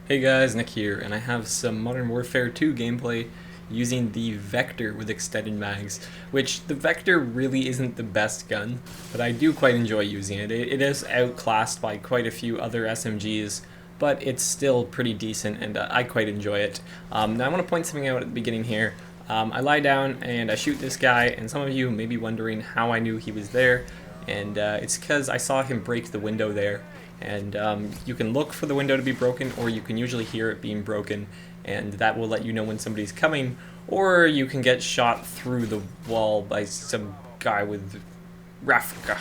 Hey guys, Nick here, and I have some Modern Warfare 2 gameplay using the Vector with extended mags, which the Vector really isn't the best gun, but I do quite enjoy using it. It is outclassed by quite a few other SMGs, but it's still pretty decent, and I quite enjoy it. Now I want to point something out at the beginning here. I lie down and I shoot this guy, and some of you may be wondering how I knew he was there, and it's because I saw him break the window there. And you can look for the window to be broken, or you can usually hear it being broken, and that will let you know when somebody's coming, or you can get shot through the wall by some guy with Rafka.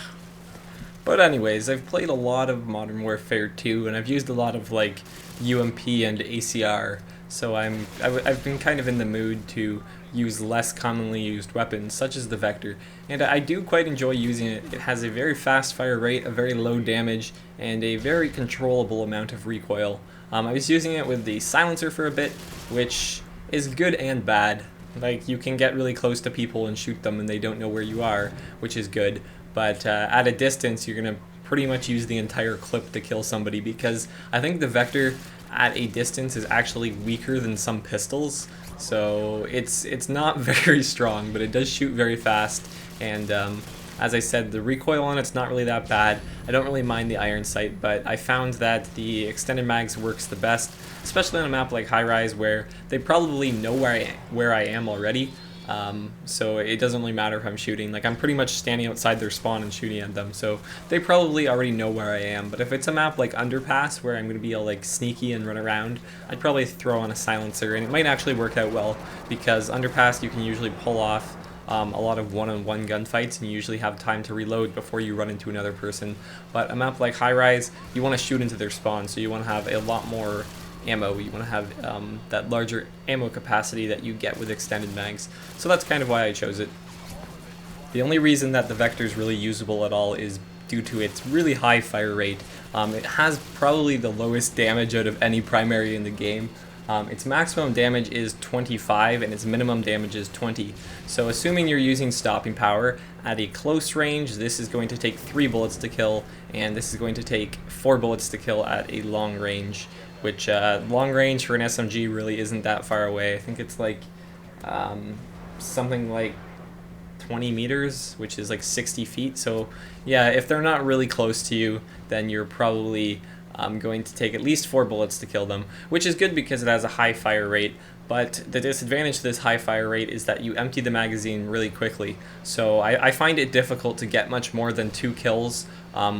But anyways, I've played a lot of Modern Warfare 2, and I've used a lot of like UMP and ACR, so I've been kind of in the mood to use less commonly used weapons, such as the Vector, and I do quite enjoy using it. It has a very fast fire rate, a very low damage, and a very controllable amount of recoil. I was using it with the silencer for a bit, which is good and bad. Like, you can get really close to people and shoot them and they don't know where you are, which is good. But at a distance, you're going to pretty much use the entire clip to kill somebody, because I think the Vector at a distance is actually weaker than some pistols. So it's not very strong, but it does shoot very fast. And as I said, the recoil on it's not really that bad. I don't really mind the iron sight, but I found that the extended mags works the best, especially on a map like Highrise, where they probably know where I am already. So it doesn't really matter if I'm shooting. Like, I'm pretty much standing outside their spawn and shooting at them, so they probably already know where I am. But if it's a map like Underpass, where I'm going to be all like sneaky and run around, I'd probably throw on a silencer, and it might actually work out well, because Underpass you can usually pull off a lot of one-on-one gunfights, and you usually have time to reload before you run into another person. But a map like Highrise, you want to shoot into their spawn, so you want to have a lot more ammo. You want to have that larger ammo capacity that you get with extended mags. So that's kind of why I chose it. The only reason that the Vector is really usable at all is due to its really high fire rate. It has probably the lowest damage out of any primary in the game. Its maximum damage is 25 and its minimum damage is 20. So assuming you're using stopping power, at a close range this is going to take 3 bullets to kill, and this is going to take 4 bullets to kill at a long range, which long range for an SMG really isn't that far away. I think it's like something like 20 meters, which is like 60 feet. So yeah, if they're not really close to you, then you're probably going to take at least 4 bullets to kill them, which is good because it has a high fire rate. But the disadvantage to this high fire rate is that you empty the magazine really quickly. So I find it difficult to get much more than 2 kills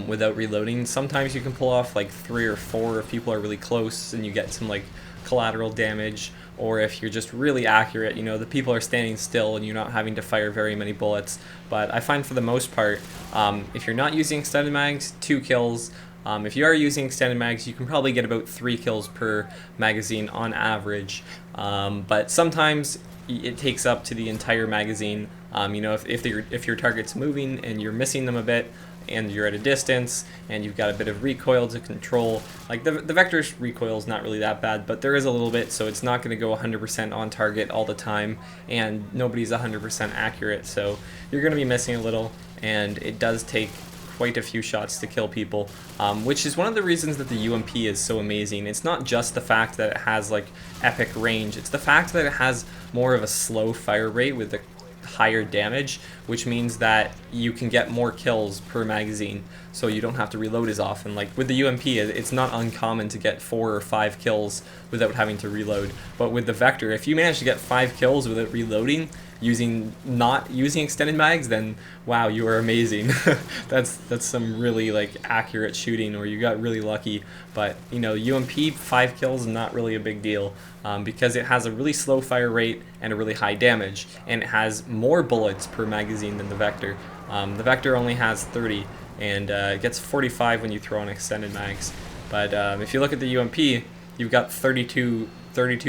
without reloading. Sometimes you can pull off like 3 or 4 if people are really close and you get some like collateral damage, or if you're just really accurate, you know, the people are standing still and you're not having to fire very many bullets. But I find for the most part, if you're not using extended mags, 2 kills. If you are using extended mags, you can probably get about 3 kills per magazine on average, but sometimes it takes up to the entire magazine. You know, if your target's moving and you're missing them a bit, and you're at a distance, and you've got a bit of recoil to control. Like, the Vector's recoil is not really that bad, but there is a little bit, so it's not going to go 100% on target all the time, and nobody's 100% accurate, so you're going to be missing a little, and it does take quite a few shots to kill people, which is one of the reasons that the UMP is so amazing. It's not just the fact that it has like epic range, it's the fact that it has more of a slow fire rate with a higher damage, which means that you can get more kills per magazine, so you don't have to reload as often. Like with the UMP, it's not uncommon to get 4 or 5 kills without having to reload, but with the Vector, if you manage to get 5 kills without reloading, not using extended mags, then wow, you are amazing. that's some really like accurate shooting, or you got really lucky. But you know, UMP 5 kills is not really a big deal, because it has a really slow fire rate and a really high damage, and it has more bullets per magazine than the Vector. The Vector only has 30, and it gets 45 when you throw on extended mags. But if you look at the UMP, you've got 32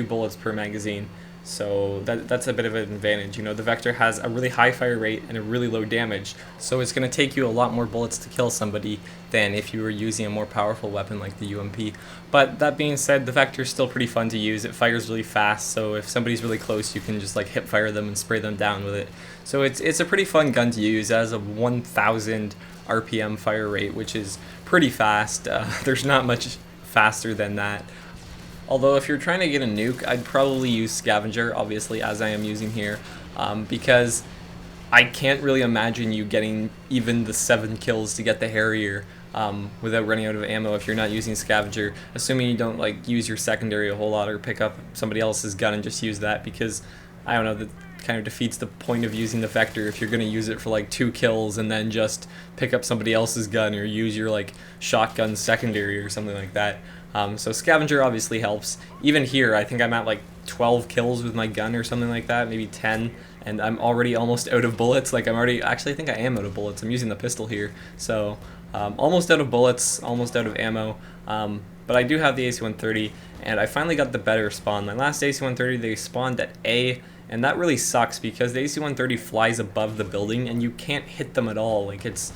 bullets per magazine. So that's a bit of an advantage. You know, the Vector has a really high fire rate and a really low damage, so it's going to take you a lot more bullets to kill somebody than if you were using a more powerful weapon like the UMP. But that being said, the Vector is still pretty fun to use. It fires really fast, so if somebody's really close, you can just like hip fire them and spray them down with it. So it's a pretty fun gun to use. It has a 1000 RPM fire rate, which is pretty fast. There's not much faster than that. Although if you're trying to get a nuke, I'd probably use Scavenger, obviously, as I am using here, because I can't really imagine you getting even the 7 kills to get the Harrier without running out of ammo if you're not using Scavenger, assuming you don't like use your secondary a whole lot or pick up somebody else's gun and just use that, because I don't know, that kind of defeats the point of using the Vector if you're going to use it for like 2 kills and then just pick up somebody else's gun or use your like shotgun secondary or something like that. So Scavenger obviously helps. Even here, I think I'm at like 12 kills with my gun or something like that, maybe 10, and I'm already almost out of bullets. Like actually I think I am out of bullets. I'm using the pistol here, so almost out of bullets, almost out of ammo. But I do have the AC-130, and I finally got the better spawn. My last AC-130, they spawned at A, and that really sucks because the AC-130 flies above the building and you can't hit them at all. Like it's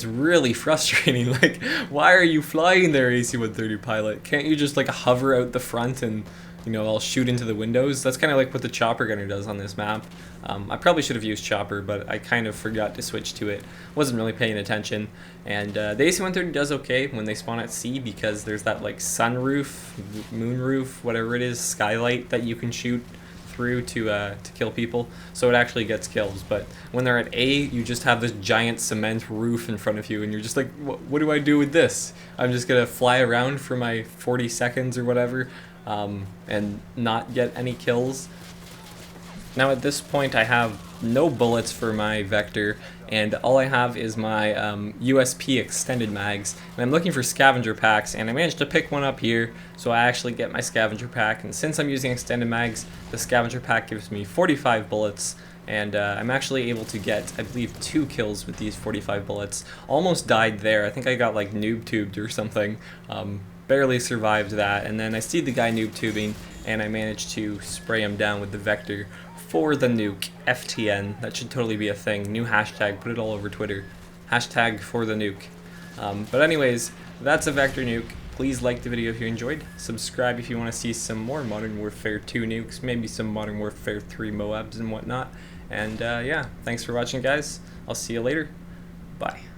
really frustrating. Like, why are you flying there, AC-130 pilot? Can't you just like hover out the front and, you know, I'll shoot into the windows? That's kind of like what the chopper gunner does on this map. I probably should have used chopper, but I kind of forgot to switch to it. Wasn't really paying attention. And the AC-130 does okay when they spawn at C because there's that like sunroof, moonroof, whatever it is, skylight that you can shoot through to kill people, so it actually gets kills. But when they're at A, you just have this giant cement roof in front of you, and you're just like, what do I do with this? I'm just gonna fly around for my 40 seconds or whatever, and not get any kills. Now at this point I have no bullets for my Vector, and all I have is my USP extended mags, and I'm looking for scavenger packs, and I managed to pick one up here, so I actually get my scavenger pack. And since I'm using extended mags, the scavenger pack gives me 45 bullets, and I'm actually able to get, I believe, 2 kills with these 45 bullets. Almost died there. I think I got like noob tubed or something. Barely survived that, and then I see the guy noob tubing, and I managed to spray him down with the Vector for the nuke. FTN, that should totally be a thing. New hashtag, put it all over Twitter. Hashtag for the nuke. But anyways, that's a Vector nuke. Please like the video if you enjoyed. Subscribe if you want to see some more Modern Warfare 2 nukes, maybe some Modern Warfare 3 Moabs and whatnot. And yeah, thanks for watching, guys. I'll see you later. Bye.